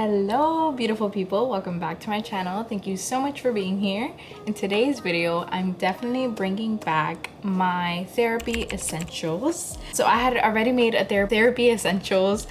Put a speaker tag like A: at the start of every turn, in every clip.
A: Hello beautiful people, welcome back to my channel. Thank you so much for being here. In today's video, I'm definitely bringing back my therapy essentials. So I had already made a therapy essentials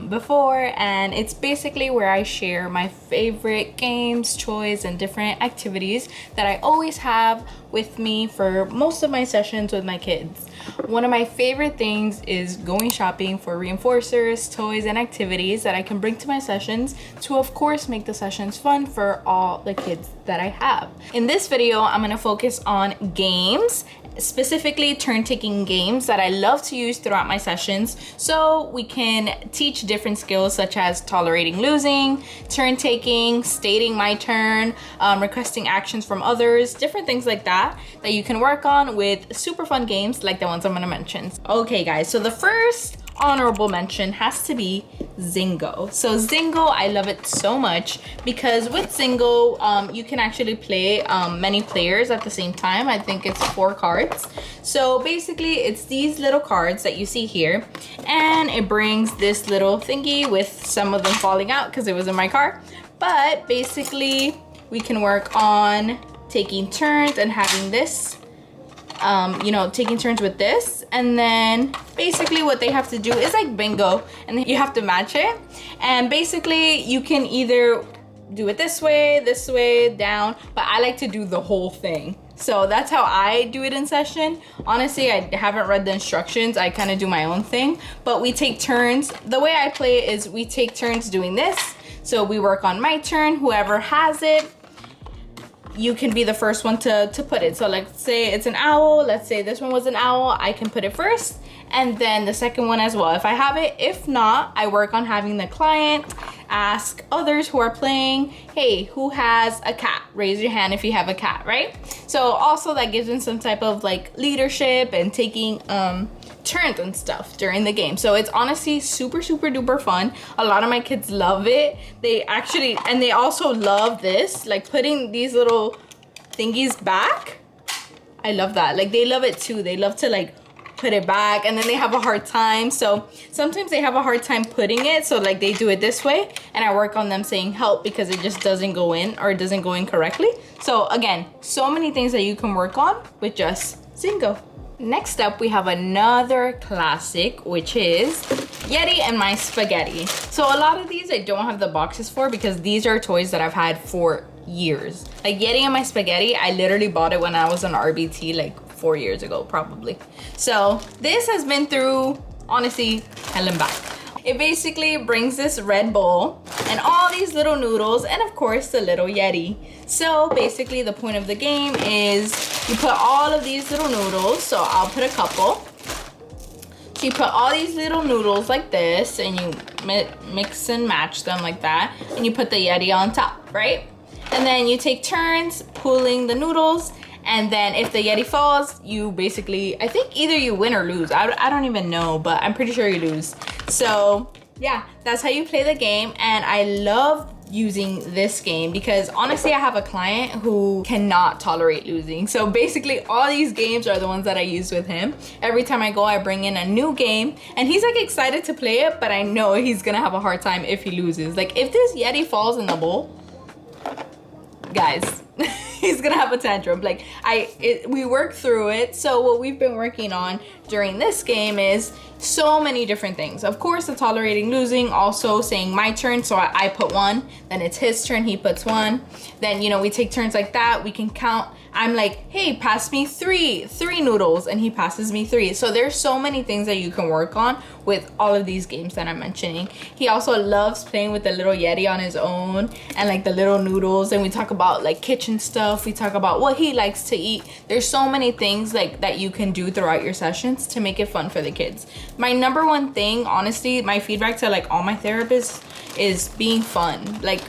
A: before, and it's basically where I share my favorite games, toys, and different activities that I always have with me for most of my sessions with my kids. One of my favorite things is going shopping for reinforcers, toys, and activities that I can bring to my sessions to, of course, make the sessions fun for all the kids that I have. In this video, I'm going to focus on games, specifically turn-taking games that I love to use throughout my sessions so we can teach different skills such as tolerating losing, turn-taking, stating my turn, requesting actions from others, different things like that you can work on with super fun games like the ones I'm going to mention. Okay guys, so the first honorable mention has to be Zingo. So Zingo, I love it so much because with Zingo, you can actually play many players at the same time. I think it's 4 cards. So basically it's these little cards that you see here, and it brings this little thingy with some of them falling out because it was in my car. But basically we can work on taking turns and having this taking turns with this, and then basically what they have to do is like bingo, and you have to match it. And basically you can either do it this way, down, but I like to do the whole thing. So that's how I do it in session. Honestly, I haven't read the instructions. I kind of do my own thing, but we take turns. The way I play it is we take turns doing this. So we work on my turn, whoever has it, you can be the first one to put it. So let's say it's an owl. Let's say this one was an owl. I can put it first, and then the second one as well if I have it. If not, I work on having the client ask others who are playing, hey, who has a cat? Raise your hand if you have a cat, right? So also that gives them some type of like leadership and taking turns and stuff during the game. So it's honestly super duper fun. A lot of my kids love it. They also love this, like putting these little thingies back. I love that. Like they love it too. They love to like put it back, and then they have a hard time. So sometimes they have a hard time putting it, so like they do it this way, and I work on them saying help because it just doesn't go in, or it doesn't go in correctly. So again, so many things that you can work on with just Zingo. Next up, we have another classic, which is Yeti and my spaghetti. So a lot of these I don't have the boxes for because these are toys that I've had for years. Like Yeti and my spaghetti, I literally bought it when I was on RBT like 4 years ago probably. So this has been through, honestly, hell and back. It basically brings this red bowl and all these little noodles, and of course the little Yeti. So basically the point of the game is you put all of these little noodles. So I'll put a couple. So you put all these little noodles like this, and you mix and match them like that, and you put the Yeti on top, right? And then you take turns pulling the noodles, and then if the Yeti falls, you basically, I think either you win or lose. I don't even know, but I'm pretty sure you lose. So yeah, that's how you play the game. And I love using this game because honestly I have a client who cannot tolerate losing. So basically all these games are the ones that I use with him. Every time I go, I bring in a new game, and he's like excited to play it, but I know he's gonna have a hard time if he loses. Like if this Yeti falls in the bowl, guys, he's gonna have a tantrum. Like we work through it. So what we've been working on during this game is so many different things. Of course, the tolerating losing, also saying my turn. So I put 1, then it's his turn, he puts 1. Then, we take turns like that. We can count. I'm like, hey, pass me three noodles, and he passes me 3. So there's so many things that you can work on with all of these games that I'm mentioning. He also loves playing with the little Yeti on his own and like the little noodles. And we talk about like kitchen stuff. We talk about what he likes to eat. There's so many things like that you can do throughout your sessions to make it fun for the kids. My number one thing, honestly, my feedback to like all my therapists is being fun. Like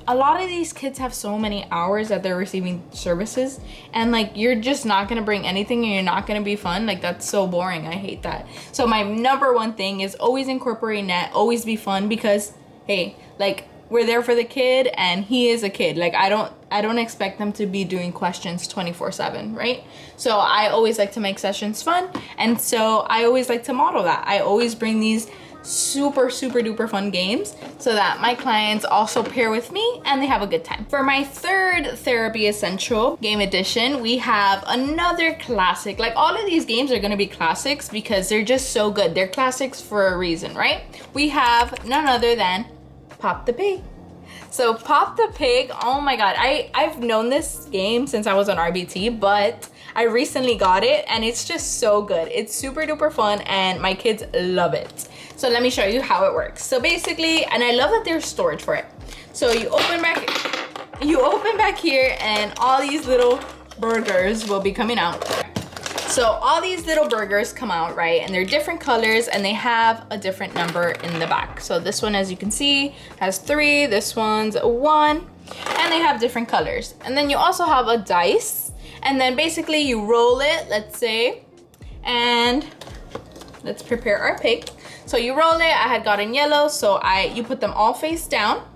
A: a lot of these kids have so many hours that they're receiving services, and like you're just not gonna bring anything and you're not gonna be fun. Like that's so boring. I hate that. So my number one thing is always incorporate that, always be fun, because hey, like we're there for the kid and he is a kid. Like I don't expect them to be doing questions 24/7, right? So I always like to make sessions fun, and so I always like to model that. I always bring these super duper fun games so that my clients also pair with me and they have a good time. For my third therapy essential game edition, we have another classic. Like, all of these games are going to be classics because they're just so good. They're classics for a reason, right? We have none other than Pop the Pig. So Pop the Pig, oh my god, I've known this game since I was on RBT, but I recently got it and it's just so good. It's super duper fun and my kids love it. So let me show you how it works. So basically, and I love that there's storage for it. So you open back here and all these little burgers will be coming out. So all these little burgers come out, right? And they're different colors and they have a different number in the back. So this one, as you can see, has 3, this one's a 1, and they have different colors. And then you also have a dice, and then basically you roll it, let's say, and let's prepare our pig. So you roll it, I had gotten yellow, so you put them all face down,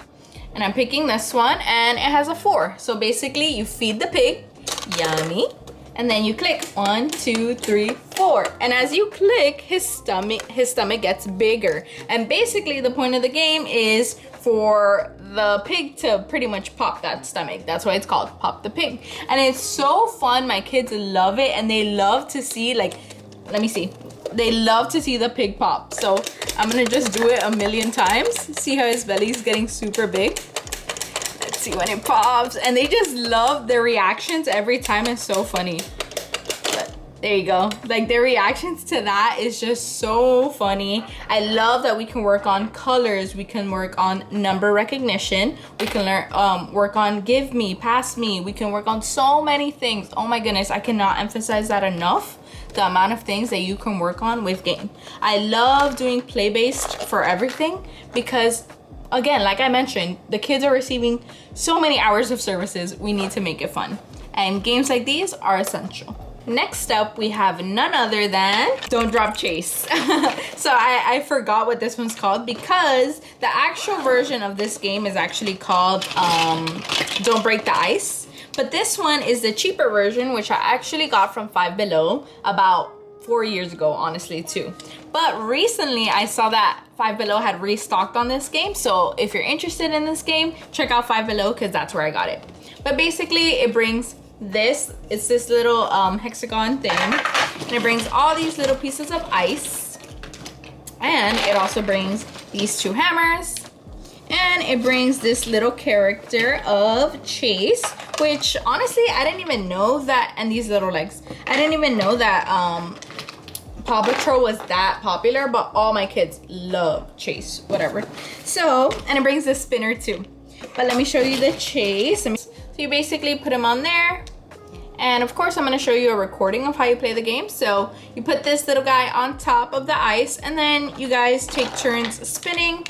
A: and I'm picking this one, and it has a 4. So basically you feed the pig, yummy. And then you click 1, 2, 3, 4. And as you click, his stomach gets bigger. And basically the point of the game is for the pig to pretty much pop that stomach. That's why it's called Pop the Pig. And it's so fun. My kids love it and they love to see, like, let me see. They love to see the pig pop. So I'm gonna just do it a million times. See how his belly's getting super big? See when it pops, and they just love their reactions every time. It's so funny. But there you go. Like, their reactions to that is just so funny. I love that we can work on colors, we can work on number recognition, we can work on give me, pass me, we can work on so many things. Oh my goodness, I cannot emphasize that enough, the amount of things that you can work on with game. I love doing play-based for everything because, again, like I mentioned, the kids are receiving so many hours of services. We need to make it fun. And games like these are essential. Next up, we have none other than Don't Drop Chase. So I forgot what this one's called because the actual version of this game is actually called Don't Break the Ice. But this one is the cheaper version, which I actually got from Five Below about 4 years ago, honestly, too. But recently I saw that Five Below had restocked on this game, so if you're interested in this game, check out Five Below because that's where I got it. But basically it brings this, it's this little hexagon thing, and it brings all these little pieces of ice, and it also brings these 2 hammers, and it brings this little character of Chase, which honestly I didn't even know that, and these little legs, I didn't even know that Paw Patrol was that popular, but all my kids love Chase, whatever. So, and it brings the spinner too. But let me show you the Chase. So you basically put him on there. And of course, I'm gonna show you a recording of how you play the game. So you put this little guy on top of the ice, and then you guys take turns spinning,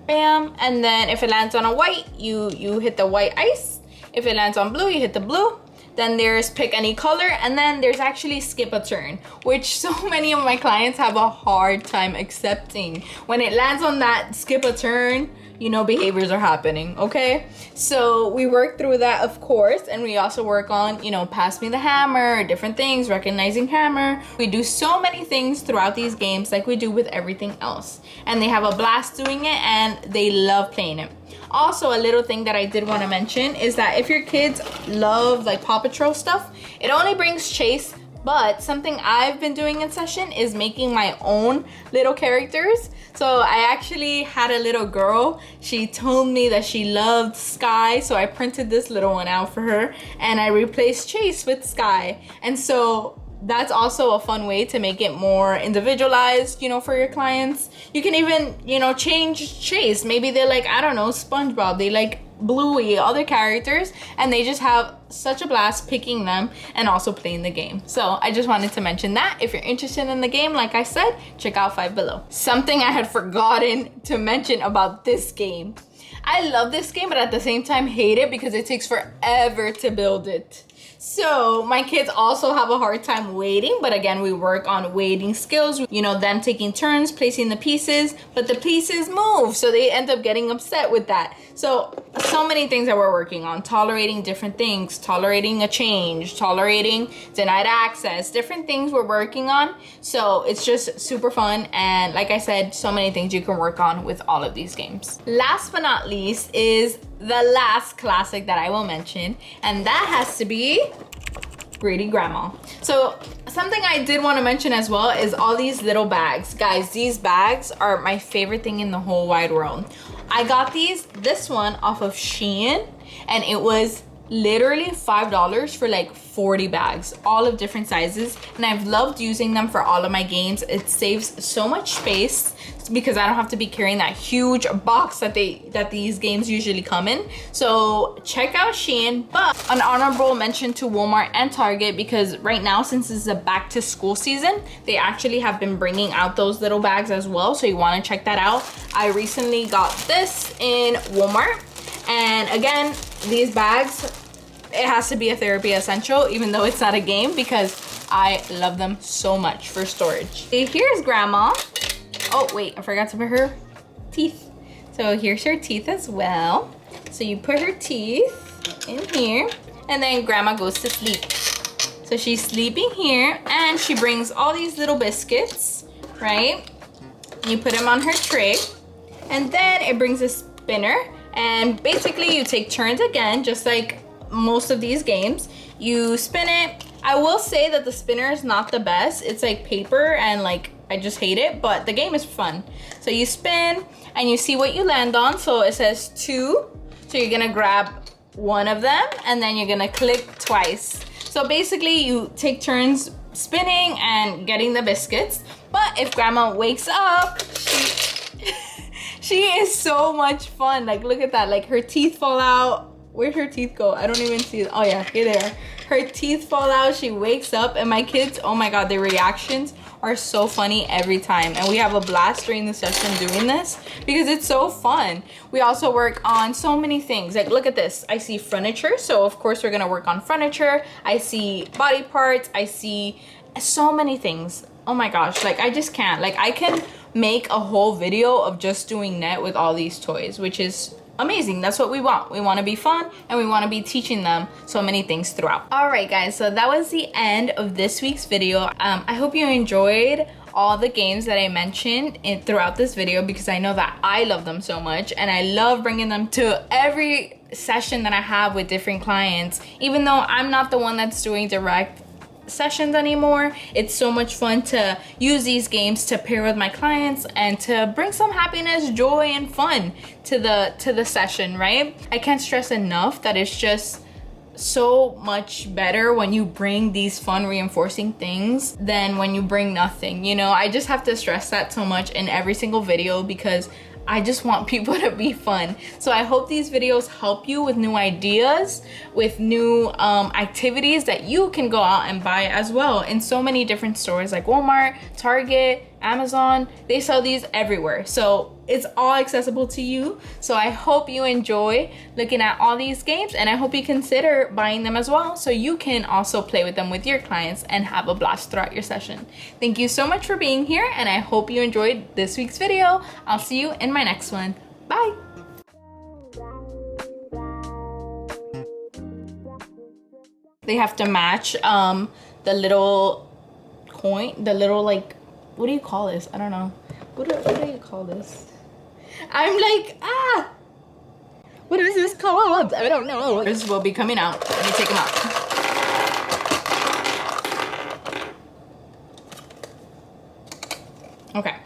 A: bam. And then if it lands on a white, you hit the white ice. If it lands on blue, you hit the blue. Then there's pick any color, and then there's actually skip a turn, which so many of my clients have a hard time accepting. When it lands on that skip a turn, you know behaviors are happening, okay? So we work through that, of course, and we also work on, you know, pass me the hammer, different things, recognizing hammer. We do so many things throughout these games like we do with everything else. And they have a blast doing it, and they love playing it. Also, a little thing that I did want to mention is that if your kids love like Paw Patrol stuff, it only brings Chase, but something I've been doing in session is making my own little characters. So I actually had a little girl. She told me that she loved Sky, so I printed this little one out for her, and I replaced Chase with Sky. And so that's also a fun way to make it more individualized, you know, for your clients. You can even, you know, change Chase. Maybe they like, I don't know, SpongeBob. They like Bluey, other characters, and they just have such a blast picking them and also playing the game. So I just wanted to mention that. If you're interested in the game, like I said, check out Five Below. Something I had forgotten to mention about this game. I love this game, but at the same time hate it because it takes forever to build it. So my kids also have a hard time waiting, but again, we work on waiting skills, you know, them taking turns placing the pieces, but the pieces move, so they end up getting upset with that. So many things that we're working on, tolerating different things, tolerating a change, tolerating denied access, different things we're working on. So it's just super fun, and like I said, so many things you can work on with all of these games. Last but not least is the last classic that I will mention, and that has to be Greedy Grandma. So something I did want to mention as well is all these little bags. Guys, these bags are my favorite thing in the whole wide world. I got this one off of Shein, and it was literally $5 for like 40 bags, all of different sizes, and I've loved using them for all of my games. It saves so much space because I don't have to be carrying that huge box that these games usually come in. So check out Shein, but an honorable mention to Walmart and Target, because right now, since it's a back to school season, they actually have been bringing out those little bags as well, so you want to check that out. I recently got this in Walmart, and again, these bags, it has to be a therapy essential, even though it's not a game, because I love them so much for storage. Here's Grandma. Oh wait, I forgot to put her teeth. So here's her teeth as well. So you put her teeth in here, and then Grandma goes to sleep. So she's sleeping here, and she brings all these little biscuits, right? You put them on her tray, and then it brings a spinner, and basically you take turns again, just like most of these games. You spin it. I will say that the spinner is not the best. It's like paper, and like I just hate it, but the game is fun. So you spin and you see what you land on. So it says 2, so you're gonna grab one of them, and then you're gonna click twice. So basically you take turns spinning and getting the biscuits. But if Grandma wakes up, she is so much fun. Like, look at that, like her teeth fall out. Where'd her teeth go? I don't even see it. Oh yeah, here they are. Her teeth fall out, she wakes up, and my kids, oh my God, their reactions are so funny every time. And we have a blast during the session doing this because it's so fun. We also work on so many things. Like, look at this. I see furniture, so of course we're gonna work on furniture. I see body parts. I see so many things. Oh my gosh, like I just can't. Like, I can make a whole video of just doing net with all these toys, which is amazing. That's what we want. We want to be fun, and we want to be teaching them so many things throughout. All right, guys, so that was the end of this week's video. I hope you enjoyed all the games that I mentioned throughout this video, because I know that I love them so much, and I love bringing them to every session that I have with different clients. Even though I'm not the one that's doing direct sessions anymore, it's so much fun to use these games to pair with my clients and to bring some happiness, joy, and fun to the session, right? I can't stress enough that it's just so much better when you bring these fun reinforcing things than when you bring nothing, you know? I just have to stress that so much in every single video because I just want people to be fun. So I hope these videos help you with new ideas, with new activities that you can go out and buy as well in so many different stores like Walmart, Target, Amazon. They sell these everywhere. So it's all accessible to you. So I hope you enjoy looking at all these games, and I hope you consider buying them as well so you can also play with them with your clients and have a blast throughout your session. Thank you so much for being here, and I hope you enjoyed this week's video. I'll see you in my next one. Bye. They have to match the little coin, the little, like, what do you call this? I don't know. What do you call this? I'm like, what is this called? I don't know. This will be coming out. Let me take them out. Okay.